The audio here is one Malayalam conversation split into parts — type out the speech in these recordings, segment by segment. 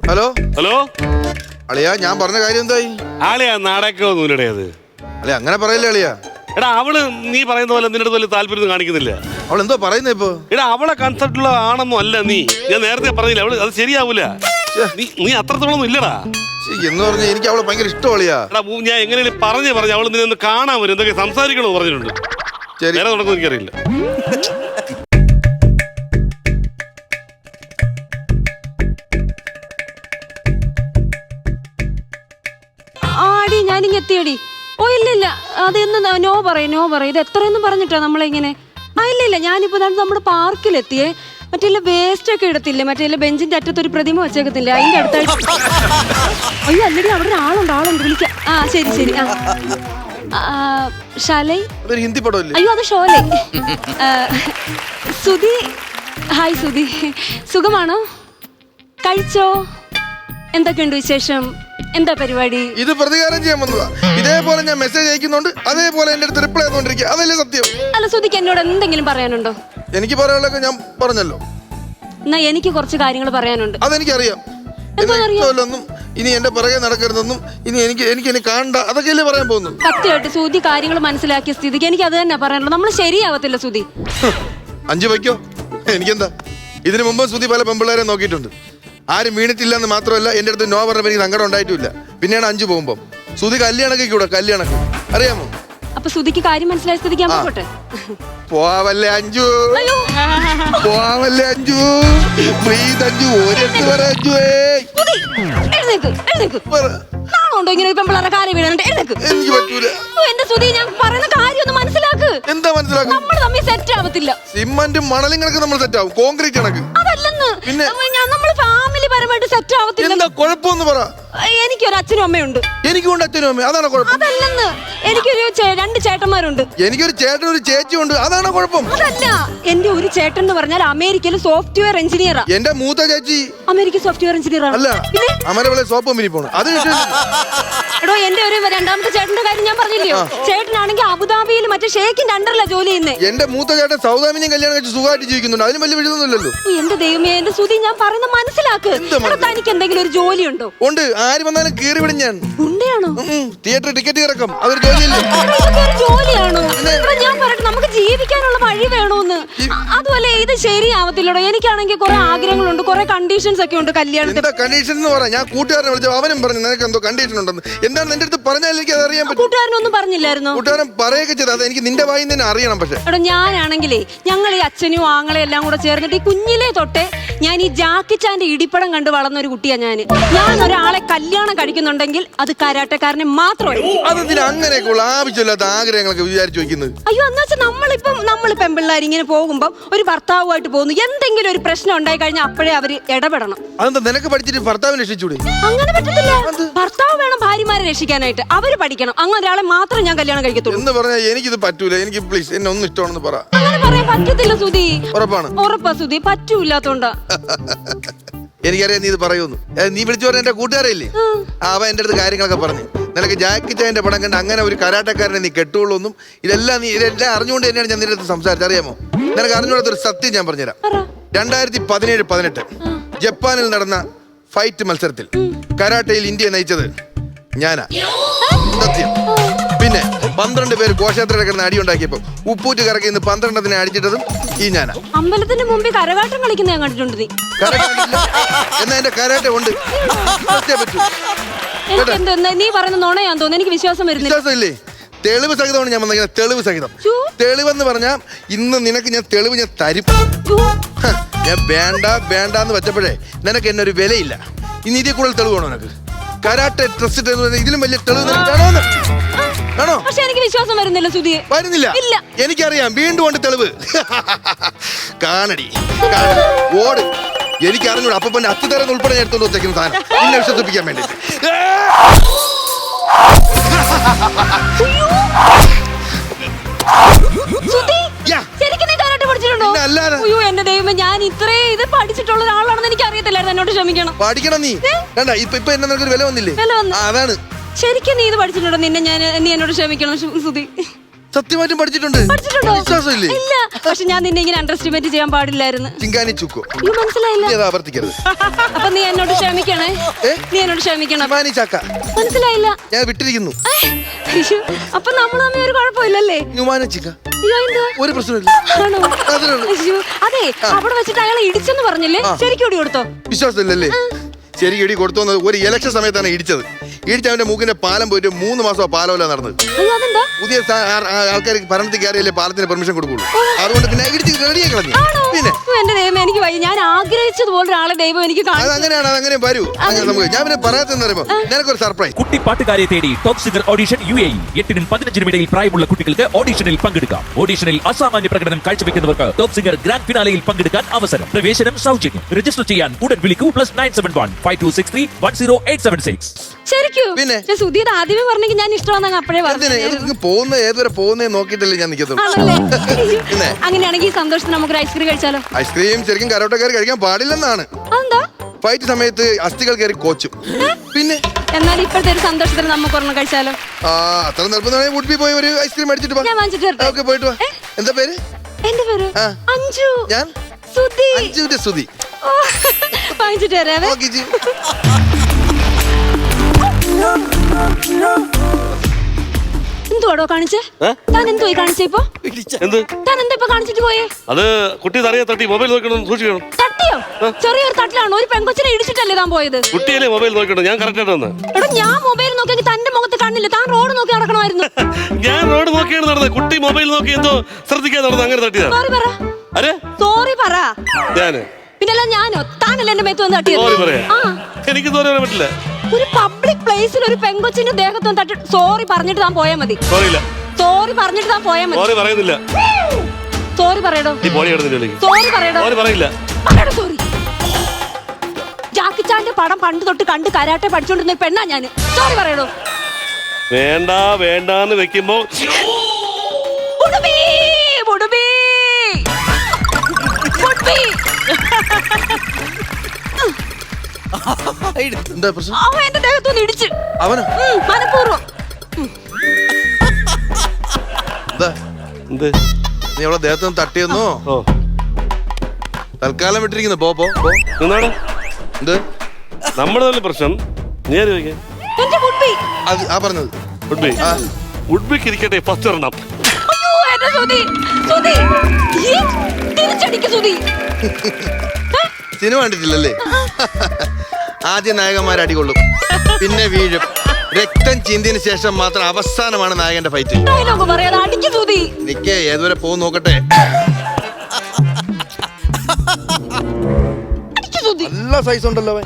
ഹലോ ഹലോ അളിയാ, ഞാൻ പറഞ്ഞ കാര്യം എന്തായി? ആളിയാ നാടകമൊന്നുമില്ലടേ അത്. അളിയ അങ്ങനെ പറയില്ലേ അളിയാ. എടാ അവള് നീ പറയുന്ന പോലെ നിന്റെ അടുത്ത് വലിയ താല്പര്യം കാണിക്കുന്നില്ല. അവൾ എന്തോ പറയുന്നേ ഇപ്പൊ? എടാ അവളെ കൺസെപ്റ്റുള്ള ആണെന്നും അല്ല നീ. ഞാൻ നേരത്തെ പറഞ്ഞില്ല, അവള് അത് ശരിയാവൂല. നീ അത്രത്തോളൊന്നും ഇല്ലടാ എന്ന് പറഞ്ഞ എനിക്ക് അവളെ ഭയങ്കര ഇഷ്ടം അളിയാ. എടാ ഞാൻ എങ്ങനെയും പറഞ്ഞു അവള് നിന്നെ ഒന്ന് കാണാൻ വരും, എന്തൊക്കെ സംസാരിക്കണമെന്ന് പറഞ്ഞിട്ടുണ്ട്. നേരെ നടക്കും എനിക്കറിയില്ല. ആടി ഞാനിങ്ങ എത്തിയടി. ഓ ഇല്ലില്ല, അതെന്ന് നോ പറയും ഇത് എത്രയൊന്നും പറഞ്ഞിട്ടാ നമ്മളിങ്ങനെ. ഇല്ലില്ല, ഞാനിപ്പോ നമ്മുടെ പാർക്കിലെത്തിയേ. മറ്റേ വേസ്റ്റ് ഒക്കെ ഇടത്തില്ലേ, മറ്റേ ബെഞ്ചിന്റെ അറ്റത്തൊരു പ്രതിമ വെച്ചേക്കത്തില്ലേ, അതിന്റെ അടുത്തായിട്ട്. അയ്യോ അല്ലടി, അവിടെ ആളുണ്ട് വിളിക്കാം. ആ ശരി. ഷാലൈ, ഹിന്ദി പടമല്ലേ? അയ്യോ അത് ഷോലൈ. സുധി, ഹായ് സുധി, സുഖമാണോ? കഴിച്ചോ? എന്തൊക്കെയുണ്ട് വിശേഷം? എന്താ പരിപാടി? ഇത് പ്രതികാരം ചെയ്യാൻ വന്നതാ. ഇതേപോലെ ഞാൻ മെസ്സേജ് അയക്കുന്നുണ്ട്, അതേപോലെ എന്റെ അടുത്ത് റിപ്ലൈ ചെയ്തോണ്ടിരിക്കുക. അതല്ലേ സത്യം? അല്ല സുധിക്ക് എന്നോട് എന്തെങ്കിലും പറയാനുണ്ടോ? എനിക്ക് പറയാനുള്ളതൊക്കെ ഞാൻ പറഞ്ഞല്ലോ. എന്നാ എനിക്ക് കുറച്ച് കാര്യങ്ങൾ പറയാനുണ്ട്. അതെനിക്കറിയാം. ഒന്നും ഇനി എന്റെ പുറകെ നടക്കരുതെന്നും ഇനി എനിക്ക് കാണണ്ട, അതൊക്കെയല്ലേ പറയാൻ പോകുന്നു. സത്യമായിട്ട് സുധി കാര്യങ്ങൾ മനസ്സിലാക്കിയ സ്ഥിതിക്ക് എനിക്ക് അത് തന്നെ പറയാനുള്ളൂ. നമ്മൾ ശരിയാവത്തില്ല സുധി. 5 വയ്ക്കോ, എനിക്കെന്താ. ഇതിനു മുമ്പ് സുധി പല പെമ്പിള്ളേരെ നോക്കിയിട്ടുണ്ട്. ആരും വീണിട്ടില്ല എന്ന് മാത്രമല്ല, എന്റെ അടുത്ത് നോ പറഞ്ഞപ്പോൾ എനിക്ക് സങ്കടം ഉണ്ടായിട്ടില്ല. പിന്നെയാണ് 5 പോകുമ്പോ സുധി കല്യാണൊക്കെ കൂടെ കല്യാണൊക്കെ അറിയാമോ? അപ്പൊ സുധിക്ക് കാര്യം മനസ്സിലായ സ്ഥിതിക്ക് ഞാൻ പോട്ടെ. പോവല്ലേ അഞ്ചു, പോവല്ലേ അഞ്ചു, പ്ലീസ് അഞ്ചു, ഒരെടുത്ത് പറ അഞ്ചു. നാളുണ്ടോ ഇങ്ങനെ പെമ്പിള്ളേരുടെ കാര്യം വീഴാനുണ്ട്? എനിക്ക് പറ്റൂല. എന്റെ സുധി, ഞാൻ പറയുന്ന കാര്യം ഒന്ന് മനസ്സിലാക്ക്. എന്താ മനസ്സിലാക്കുക? നമ്മൾ തമ്മിൽ സെറ്റ് ആവത്തില്ല. സിമന്റും മണലും കണക്ക് നമ്മൾ സെറ്റ് ആവും, കോൺക്രീറ്റ് കണക്ക് അതല്ലെന്ന്. പിന്നെ നമ്മൾ ഫാമിലി പരമായിട്ട് സെറ്റ് ആവത്തില്ല. എന്താ കുഴപ്പമെന്ന് പറ. എനിക്കൊരു അച്ഛനും അമ്മയുണ്ട്. എനിക്കുണ്ട് അച്ഛനും അമ്മയും, അതാണ് കുഴപ്പം. അതല്ലെന്ന്, എനിക്കൊരു 2 ചേട്ടന്മാരുണ്ട്. എനിക്കൊരു ചേട്ടനും ഒരു ചേച്ചിയും ഉണ്ട്, അതാണ് കുഴപ്പം. അതല്ല, എന്റെ ഒരു ചേട്ടൻ എന്ന് പറഞ്ഞാൽ അമേരിക്കയിൽ സോഫ്റ്റ്വെയർ എഞ്ചിനീയറാ. എന്റെ മൂത്ത ചേച്ചി അമേരിക്കൻ സോഫ്റ്റ്വെയർ എഞ്ചിനീയർ ആണ്. അല്ല, അമരവളെ സോപ്പ് കമ്പനി പോണം. അത് എടോ, എന്റെ ഒരു 2ാമത്തെ ചേട്ടന്റെ കാര്യം ഞാൻ പറഞ്ഞില്ലയോ? ചേട്ടനാണെങ്കിൽ അബുദാബിയിൽ മറ്റേ ഷേഖിന്റെ അണ്ടറിലാ ജോലി ചെയ്യുന്നത്. എന്റെ മൂത്ത ചേട്ടൻ സൗദാമിനെയും കല്യാണം കഴിച്ച് സുഖമായിട്ട് ജീവിക്കുന്നുണ്ട്. അതിന് വലിയ വിഴുതൊന്നുമില്ലല്ലോ. എന്റെ ദൈവമേ, എന്റെ സുധി, ഞാൻ പറയുന്ന മനസ്സിലാക്ക്. തനിക്ക് എന്തെങ്കിലും ഒരു ജോലി ഉണ്ടോ? ഉണ്ട്, ആര് വന്നാലും കീറി വിടും ഞാൻ. ഉണ്ടയാണോ? തിയേറ്റർ ടിക്കറ്റ് ഇറക്കും, അതൊരു ജോലിയല്ലേ? ജോലിയാണോ? ഞാൻ പറയട്ടെ, നമുക്ക് ജീവിക്കാനുള്ള വഴി വേണോന്ന്. അതുപോലെ ഇത് ശരിയാവത്തില്ലടോ. എനിക്കാണെങ്കിൽ കുറെ ആഗ്രഹങ്ങളുണ്ട്, കുറെ കണ്ടീഷൻസ് ഒക്കെ ഉണ്ട് കല്യാണത്തിന്. എന്താ കണ്ടീഷൻ എന്ന് പറയാം? ഞാൻ കൂട്ടുകാരനെ വിളിച്ചു, അവനും പറഞ്ഞു നിനക്ക് എന്തോ കണ്ടീഷൻ ഉണ്ടെന്ന്. എന്താണ് എന്റെ അടുത്ത് പറഞ്ഞാൽ എനിക്ക് അത് അറിയാൻ പറ്റും. കൂട്ടുകാരനൊന്നും പറഞ്ഞില്ലായിരുന്നോ? കൂട്ടുകാരൻ പറയുകയൊക്കെ ചെയ്ത്, അത് എനിക്ക് നിന്റെ വായിൽ തന്നെ അറിയണം. പക്ഷേ എടോ, ഞാനാണെങ്കിലേ ഞങ്ങൾ ഈ അച്ഛനും ആങ്ങളെ എല്ലാം കൂടെ ചേർന്നിട്ട് ഈ കുഞ്ഞിലേ തൊട്ടേ ഞാൻ ഈ ജാക്കിച്ചാന്റെ ഇടിപ്പടം കണ്ട് വളർന്ന ഒരു കുട്ടിയാ. ഞാൻ ഒരാളെ കല്യാണം കഴിക്കുന്നുണ്ടെങ്കിൽ അത് കരാട്ടക്കാരനെ മാത്രമേ. അതെന്തിനാ അങ്ങനെയൊക്കെയുള്ള ആവശ്യമില്ലാത്ത ആഗ്രഹങ്ങളൊക്കെ വിചാരിച്ചു വെക്കുന്നത്? അയ്യോ, എന്ന് വെച്ചാൽ നമ്മൾ പെമ്പിള്ളേർ ഇങ്ങനെ പോകുമ്പോ ഒരു ഭർത്താവുമായിട്ട് പോകുന്നു, എന്തെങ്കിലും ഒരു പ്രശ്നം ഉണ്ടായി കഴിഞ്ഞാൽ അപ്പോഴേ അവര് ഇടപെടണം. അതെന്താ, നിനക്ക് പഠിച്ചിട്ട് ഭർത്താവിനെ രക്ഷിച്ചൂടെ? അങ്ങനെ പറ്റത്തില്ല. ഭർത്താവ് വേണം ഭാര്യമാരെ രക്ഷിക്കാനായിട്ട്. അവര് പഠിക്കണം. അങ്ങനെ ഒരാളെ മാത്രം ഞാൻ കല്യാണം കഴിക്കത്തുള്ളൂ എന്ന് പറഞ്ഞാൽ എനിക്കിത് പറ്റൂല. എനിക്ക് പ്ലീസ് എന്നെ ഒന്നും ഇഷ്ടമാണെന്ന് പറ. അങ്ങനെ പറയാൻ പറ്റത്തില്ല സുധി. ഉറപ്പാണ്? ഉറപ്പാ സുധി, പറ്റൂല്ലാത്തോണ്ടാ. എനിക്കറിയാം നീ ഇത് പറയുന്നു. നീ വിളിച്ചു പറഞ്ഞ എന്റെ കൂട്ടുകാരല്ലേ, അവൻ എന്റെ അടുത്ത് കാര്യങ്ങളൊക്കെ പറഞ്ഞു. നിനക്ക് ജാക്കി ചായന്റെ പടം കണ്ട് അങ്ങനെ ഒരു കരാട്ടക്കാരനെ നീ കെട്ടുള്ളൂന്നും ഇതെല്ലാം അറിഞ്ഞുകൊണ്ട് തന്നെയാണ് ഞാൻ നിന്റെ അടുത്ത് സംസാരിച്ചത്. അറിയാമോ? നിനക്ക് അറിഞ്ഞുകൊണ്ടൊരു സത്യം ഞാൻ പറഞ്ഞുതരാം. 2017-18 ജപ്പാനിൽ നടന്ന ഫൈറ്റ് മത്സരത്തിൽ കരാട്ടയിൽ ഇന്ത്യയെ നയിച്ചത് ഞാനാ. സത്യം. പിന്നെ 12 പേര് ഘോഷയാത്രയുടെ കിടന്ന് അടി ഉണ്ടാക്കിയപ്പോ ഉപ്പൂറ്റ് കറക്കി 12 അടിച്ചിട്ടതും ഈ ഞാനാ. അമ്പലത്തിന്റെ മുമ്പിൽ കരകാട്ടം കളിക്കുന്ന ഞാൻ കണ്ടിട്ടുണ്ട്. നീ എന്നാ എന്റെ കരാട്ട ഉണ്ട്. നീ പറയുന്ന നുണയാന്ന് തോന്നുന്നു. എനിക്ക് വിശ്വാസം വരുന്നില്ല. വിശ്വാസമില്ലേ? തെളിവ് സഹിതമാണ് ഞാൻ വന്നിരിക്കുന്നത്. തെളിവ് സഹിതം. തെളിവെന്ന് പറഞ്ഞാ ഇന്ന് നിനക്ക് ഞാൻ തെളിവ് ഞാൻ തരും. ഞാൻ വേണ്ടാന്ന് വെച്ചപ്പോഴേ നിനക്ക് എന്നെ ഒരു വിലയില്ല. ഇനി ഇതിൽ കൂടുതൽ തെളിവ് വേണോ നിനക്ക്? കരാട്ടെ ട്രസ്റ്റ് ഇതിലും വലിയ തെളിവ് ആണോ? പക്ഷെ എനിക്ക് വിശ്വാസം വരുന്നില്ല സുധി. വരുന്നില്ല? എനിക്കറിയാം. വീണ്ടും കൊണ്ട് തെളിവ് കാണടി, ഓട്. എനിക്ക് അറിഞ്ഞൂടാ. അപ്പന്റെ അത്തുതരം ഉൾപ്പെടെ ഞാൻ എടുത്തോണ്ട് വെച്ചേക്കുന്ന സാധനം നിന്നെ വിശ്വസിപ്പിക്കാൻ വേണ്ടി. എന്റെ ദൈവമേ, ഞാൻ ഇത്രയും ഇത് പഠിച്ചിട്ടുള്ള ഒരാളാണെന്ന് എനിക്ക് അറിയത്തില്ലായിരുന്നു. എന്നോട് ക്ഷമിക്കണം. പഠിക്കണം നീ. ഇപ്പൊ എന്നെ നിനക്കൊരു വില വന്നില്ലേ? അതാണ് ശരിക്കും നീ ഇത് പഠിച്ചിട്ടുണ്ടോ? നീ എന്നോട് ക്ഷമിക്കണം സുധി. സത്യമായിട്ടും പഠിച്ചിട്ടുണ്ട്. പഠിച്ചിട്ടുണ്ടോ? വിശ്വാസമില്ലേ? ഇല്ല. പക്ഷെ ഞാൻ നിന്നെ ഇങ്ങനെ അണ്ടർ എസ്റ്റിമേറ്റ് ചെയ്യാൻ പാടില്ലായിരുന്നു. ചിങ്കാനി ചുക്കോ നീ മനസ്സിലായില്ല. നീ അത് ആവർത്തിക്കരുത്. അപ്പൊ നീ എന്നോട് ക്ഷമിക്കണേ. നീ എന്നോട് ക്ഷമിക്കണം. ചിമാനി ചക്ക മനസ്സിലായില്ല. ഞാൻ വിട്ടിരിക്കുന്നു. അയ്യോ, അപ്പൊ നമ്മൾ തമ്മിൽ ഒരു കുഴപ്പമില്ലല്ലേ? ന്യൂമാന ചിക്ക അയ്യോ, എന്താ? ഒരു പ്രശ്നമില്ല. ആണോ? അതിലുള്ളൂ. അയ്യോ, അതെ, അവിടെ വെച്ചിട്ട് അയാളെ ഇടിച്ചെന്ന് പറഞ്ഞില്ലേ? ശരിക്കും ഇടി കൊടുത്തോ? വിശ്വാസമില്ലല്ലേ? ശരി, ഇടി കൊടുത്തോന്ന് ഒരു ഇലക്ഷൻ സമയത്താണ് ഇടിച്ചത്. ഇടിച്ച് അവന്റെ മൂക്കിന്റെ പാലം പോയിട്ട് 3 മാസം പാലമല്ല നടന്നത്. അയ്യോ, അതെന്താ? പുതിയ ആൾക്കാർ ഭരണത്തിൽ കയറിയല്ലേ പാലത്തിന് പെർമിഷൻ കൊടുക്കുള്ളൂ. അതുകൊണ്ട് പിന്നെ ഇടിച്ച് റെഡിയാക്കി കളഞ്ഞു. പിന്നെ എന്റെ ദൈവം, എനിക്ക് വയ്യ. ഞാൻ ആഗ്രഹിച്ചതുപോലെ ഒരാളെ ദൈവം എനിക്ക് അത് അങ്ങനെയാണ്, അതങ്ങനെ വരൂ. അങ്ങനെ നമുക്ക് ഞാൻ പിന്നെ പറയാത്തെന്ന് പറയുമ്പോ നിനക്കൊരു സർപ്രൈസ്. കുട്ടി പാട്ടുകാരെ തേടി ടോപ്പ് സിംഗർ ഓഡിഷൻ UAE 8-നും 15-നും ഇടയിൽ പ്രായമുള്ള കുട്ടികൾക്ക് ഓഡിഷനിൽ പങ്കെടുക്കാം. ഓഡിഷനിൽ അസാമാന്യ പ്രകടനം കാഴ്ചവെക്കുന്നവർക്ക് ടോപ്പ് സിംഗർ ഗ്രാൻഡ് ഫിനാലയിൽ പങ്കെടുക്കാൻ അവസരം. പ്രവേശനം സൗജന്യം. രജിസ്റ്റർ ചെയ്യാൻ ഉടൻ വിളിക്കൂ +971 5263 10876. ശരിക്കും പിന്നെ? സുധീത് ആദ്യമേ പറഞ്ഞെങ്കിൽ ഞാൻ ഇഷ്ടമാണെന്ന് അപ്പോഴേ പറഞ്ഞു. പോകുന്ന ഏതുവരെ പോകുന്നേ നോക്കിയിട്ടല്ലേ ഞാൻ നിൽക്കത്തുള്ളൂ. ആണല്ലേ? പിന്നെ? അങ്ങനെയാണെങ്കിൽ ഈ സന്തോഷത്തിന് നമുക്കൊരു ഐസ്ക്രീം കഴിച്ചാലോ? ഐസ്ക്രീം ശരിക്കും കരോട്ടക്കാർ കഴിക്കാൻ പാടില്ലെന്നാണ്. അതെന്താ? ഫൈറ്റ് സമയത്ത് അസ്ഥികൾ കയറി കോച്ചും. പിന്നെ എന്നാൽ ഇപ്പോഴത്തെ ഒരു സന്തോഷത്തിന് നമുക്ക് ഒരെണ്ണം കഴിച്ചാലോ? അത്ര നിർബന്ധമാണെങ്കിൽ വുഡ്ബി പോയി ഒരു ഐസ്ക്രീം അടിച്ചിട്ട് ഞാൻ വാങ്ങിച്ചിട്ട് വരട്ടെ? ഓക്കെ, പോയിട്ട് വാ. എന്താ പേര്? എന്റെ പേര് ആ. അഞ്ജു. ഞാൻ സുധി. അഞ്ജുവിന്റെ സ്തുതി. ഓ, വാങ്ങിച്ചിട്ട് വരാവേ. Okay G. എന്തുവാടോ കാണിച്ചേ? താൻ എന്തുവായി കാണിച്ചേ ഇപ്പൊ? എന്ത്? താൻ എന്താ ഇപ്പൊ കാണിച്ചിട്ട് പോയേ? അത് കുട്ടി തറിയെ തട്ടി മൊബൈൽ നോക്കണം, സൂക്ഷിക്കണം. തട്ടിയോ? ചെറിയൊരു തട്ടിലാണോ? ഒരു പെങ്കൊച്ചിനെ ഇടിച്ചിട്ടല്ലേ താൻ പോയത്? കുട്ടിയല്ലേ മൊബൈൽ നോക്കണം, ഞാൻ കറക്റ്റ് ആയിട്ട് വന്ന്. എടാ, ഞാൻ മൊബൈൽ നോക്കിയെങ്കിൽ തന്റെ മുഖത്ത് കണ്ണില്ല. താൻ റോഡ് നോക്കി നടക്കണമായിരുന്നു. ഞാൻ റോഡ് നോക്കിയാണ് നടന്നത്. കുട്ടി മൊബൈൽ നോക്കി എന്തോ ശ്രദ്ധിക്കാതെ നടന്നത്, അങ്ങനെ തട്ടിയതാണ്. സോറി പറ. അരെ സോറി പറ. ഞാന് പിന്നല്ല ഞാനോ? താനല്ലേ എന്റെ മേത്ത് വന്ന് തട്ടിയത്? സോറി പറയാ. ആ, എനിക്ക് സോറി പറയാൻ പറ്റില്ല. ഒരു പബ്ലിക് പ്ലേസിൽ ഒരു പെങ്കൊച്ചിന്റെ ദേഹത്തൊന്ന് തട്ടി സോറി പറഞ്ഞിട്ട് താൻ പോയാൽ മതി. സോറിയില്ല. സോറി പറഞ്ഞിട്ട് താൻ പോയാൽ മതി. സോറി പറയുന്നില്ല. സോറി പറയടോ. നീ ബോഡി കിടന്നില്ല. സോറി പറയടോ. സോറി പറയില്ല. പറയടോ സോറി. ജാക്കി ചാന്റെ പടം പണ്ട് തൊട്ട് കണ്ട് കരാട്ടെ പഠിച്ചോണ്ടിരുന്ന ഒരു പെണ്ണാ ഞാന്. സോറി പറയടോ. വേണ്ട വേണ്ടാന്ന് വെക്കുമ്പോ ഉടുപ്പി, ഉടുപ്പി, ഉടുപ്പി. എന്താ പ്രശ്നം? അവൻ എന്റെ ദേഹത്തൊന്ന് ഇടിച്ച്. അവനോ? മനഃപൂർവ്വം. എന്താ എന്ത്? നീ അവളെ ദേഹത്ത് തട്ടിയെന്നോ? ഓ, തൽക്കാലം വിട്ടിരിക്കുന്നു. പോ പോ പോ. നിന്നാണ് എന്ത് നമ്മുടെ തമ്മിൽ പ്രശ്നം. നീ ആര് ചോദിക്കാൻ? എന്റെ ഉടുപ്പി. അത് പറഞ്ഞത്? ഉഡ്ബി. ഉഡ്ബിക്ക് ഇരിക്കട്ടെ ഫസ്റ്റ് ഒരെണ്ണം. അയ്യോ, എന്റെ സുധി. സുധി, ഈ തിരിച്ചടിക്ക് സുധി. സിനിമ കണ്ടിട്ടില്ലല്ലേ? ആദ്യം നായകന്മാർ അടികൊള്ളും, പിന്നെ വീഴും. രക്തം ചിന്തിന് ശേഷം മാത്രം അവസാനമാണ് നായകന്റെ ഫൈറ്റ്. ഡയലോഗ് പറയാതെ അടിക്ക് സുധി. എനിക്ക് ഏതുവരെ പോകും നോക്കട്ടെ. അടിക്ക് സുധി. നല്ല സൈസ് ഉണ്ടല്ലോ അവൻ.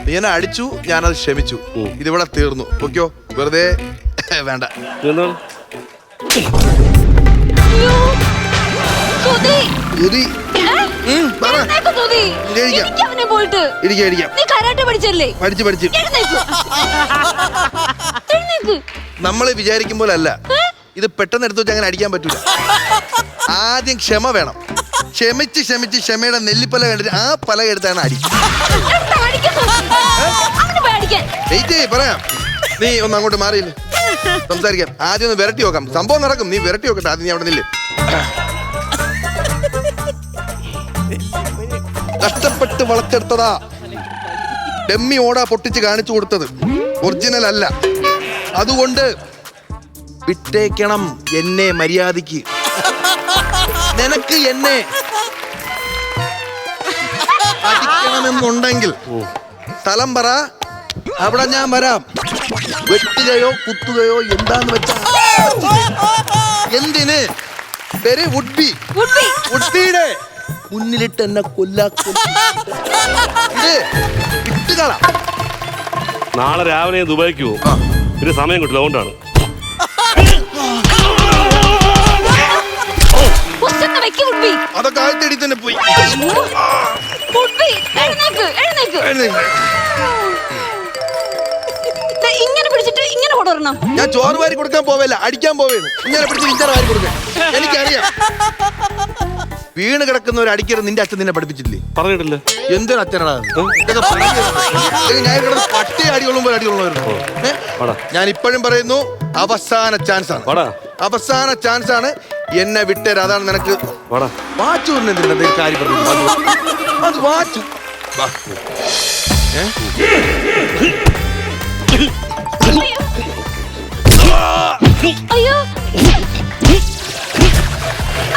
നീ എന്നെ അടിച്ചു, ഞാനത് ക്ഷമിച്ചു. ഇതിവിടെ തീർന്നു. ഓക്കെയോ? വെറുതെ വേണ്ട. എന്താണ്? അയ്യോ, സുധി. സുധി, പറ. എഴുന്നേക്ക് സുധി. ഇരിക്കാം. എനിക്ക് അവനെ പോയിട്ട്. ഇരിക്കാം. നീ കരാട്ടെ പഠിച്ചല്ലേ? പഠിച്ച് എഴുന്നേക്ക്. എഴുന്നേക്ക്. നമ്മള് വിചാരിക്കും പോലെ അല്ല ഇത്. പെട്ടെന്ന് എടുത്തു വെച്ച് അങ്ങനെ അടിക്കാൻ പറ്റൂല. ആദ്യം ക്ഷമ വേണം. ക്ഷമിച്ച് ക്ഷമിച്ച് ക്ഷമയുടെ നെല്ലിപ്പല കണ്ടിട്ട് ആ പല എടുത്താണ് അടി. എടുത്ത് അടിക്ക് സുധി. അവനെ പോയി അടിക്കാൻ. വെയിറ്റ് ചെയ്യ്, പറയാം. നീ ഒന്ന് അങ്ങോട്ട് മാറിയില്ല, സംസാരിക്കാം. ആദ്യം ഒന്ന് വിരട്ടി നോക്കാം. സംഭവം നടക്കും. നീ വിരട്ടി നോക്കട്ടെ. ആദ്യം നീ അവിടെ നില്ല്. കഷ്ടപ്പെട്ട് വളർത്തെടുത്തതാ. ഡമ്മി ഓടാ പൊട്ടിച്ച് കാണിച്ചു കൊടുത്തത്, ഒറിജിനൽ അല്ല. അതുകൊണ്ട് വിട്ടേക്കണം എന്നെ മര്യാദയ്ക്ക്. നിനക്ക് എന്നെ അടിക്കണമെന്നുണ്ടെങ്കിൽ സ്ഥലം പറ, അവിടെ ഞാൻ വരാം. വെട്ടുകയോ കുത്തുകയോ എന്താന്ന് വെച്ചാ. എന്തിന്? പേര് വുഡ്ബി. ഉടുപ്പി. വുഡ്ബിയുടെ മുന്നിലിട്ട് എന്നെ ഇട്ടുകളാം. നാളെ രാവിലെ ഞാൻ ദുബായിക്ക് പോകും. പിന്നെ സമയം കിട്ടില്ല, അതുകൊണ്ടാണ്. ഉച്ചക്ക് വെക്ക് ഉടുപ്പി. അതൊക്കെ ആദ്യത്തേടി തന്നെ പോയി. ഉടുപ്പി, എഴുന്നേക്ക്, എഴുന്നേക്ക്. ദേ, ഇങ്ങനെ പിടിച്ചിട്ട് ഇങ്ങനെ കൊണ്ടുവരണം. ഞാൻ ചോറ് വാരി കൊടുക്കാൻ പോവല്ല, അടിക്കാൻ പോവേണ്. ഇങ്ങനെ പിടിച്ച് ഇഞ്ചറ വാരി കൊടുക്കാൻ എനിക്കറിയാം. വീണ് കിടക്കുന്നവർ അടിക്കരുത് നിന്റെ അച്ഛൻ നിന്നെ പഠിപ്പിച്ചില്ലേ? പറഞ്ഞിട്ടില്ല. എന്തൊരു അച്ഛനാടാ അത്? ഇതൊക്കെ പറയുന്നത് ഞാൻ കിടന്ന് പട്ടി അടികൊള്ളുമ്പോൾ അടികൊള്ളുമായിരുന്നു. ഞാൻ ഇപ്പോഴും പറയുന്നു, അവസാന ചാൻസ് ആണ്, അവസാന ചാൻസ് ആണ്. എന്നെ വിട്ടേര്. അതാണ് നിനക്ക് വാച്ചു എന്തെങ്കിലും കാര്യം പറഞ്ഞു. അത് വാച്ചു അയ്യോ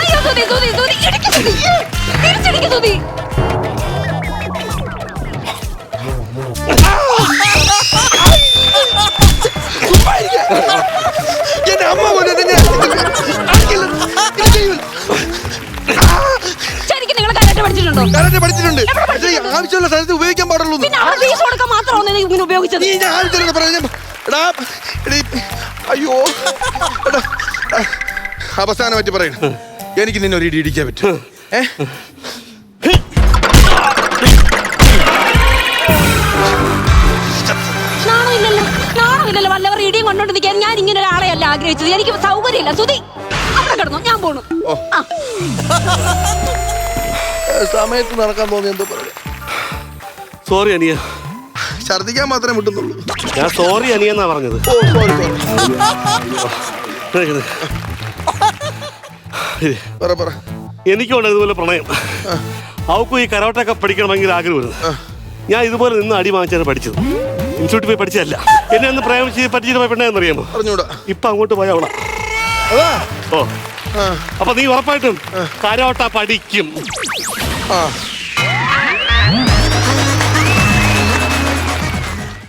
അയ്യോ സുധി സുധി സുധി ഇടിക്ക് സുധി തിരിച്ചിടിക്ക് സുധി. എന്റെ അമ്മ ശരിക്കും നിങ്ങൾ കരാട്ടെ പഠിച്ചിട്ടുണ്ടോ? കരാട്ടെ പഠിച്ചിട്ടുണ്ട്. ആവശ്യമുള്ള സ്ഥലത്ത് ഉപയോഗിക്കാൻ പാടുള്ളൂ. പിന്നെ അവിടെ ഫീസ് കൊടുക്കാൻ മാത്രമാണ് ഇങ്ങനെ ഉപയോഗിച്ചത്. നീ ഞാൻ ആവശ്യമില്ലെന്ന് പറഞ്ഞു. എടാ അയ്യോ എടാ അവസാനം പറ്റി പറയണ എനിക്ക് നിന്നെ ഒരു ഇടി ഇടിക്കാൻ പറ്റും. നാണമില്ലല്ലോ, നാണമില്ലല്ലോ. വല്ലവർ ഇടിയും കൊണ്ടോണ്ട് നിൽക്കാൻ ഞാൻ ഇങ്ങനെ ഒരാളെയല്ല ആഗ്രഹിച്ചത്. എനിക്ക് സൗകര്യമില്ല. സുധി അവിടെ കിടന്നു, ഞാൻ പോണു. സമയത്ത് നടക്കാൻ തോന്നി എന്തോ പറയാ. സോറി അനിയ, ഛർദിക്കാൻ മാത്രമേ വിട്ടുന്നുള്ളൂ. ഞാൻ സോറി അനിയെന്നാ പറഞ്ഞത്. ഓ സോറി പറ പറ. എനിക്കുണ്ട് ഇതുപോലെ പ്രണയം. അവക്കും ഈ കരോട്ടൊക്കെ പഠിക്കണം ഭയങ്കര ആഗ്രഹമായിരുന്നു. ഞാൻ ഇതുപോലെ നിന്ന് അടി വാങ്ങിച്ചാണ് പഠിച്ചത്. ഇൻസ്റ്റിറ്റ്യൂട്ടിൽ പോയി പഠിച്ചതല്ല. എന്നെ ഒന്ന് പ്രേമിച്ച് പഠിച്ചിട്ട് പോയി പെണ്ണേന്നറിയാമോ? അറിഞ്ഞൂടാ. ഇപ്പൊ അങ്ങോട്ട് പോയ അവളാ. ഓ അപ്പൊ നീ ഉറപ്പായിട്ടും കരോട്ട പഠിക്കും.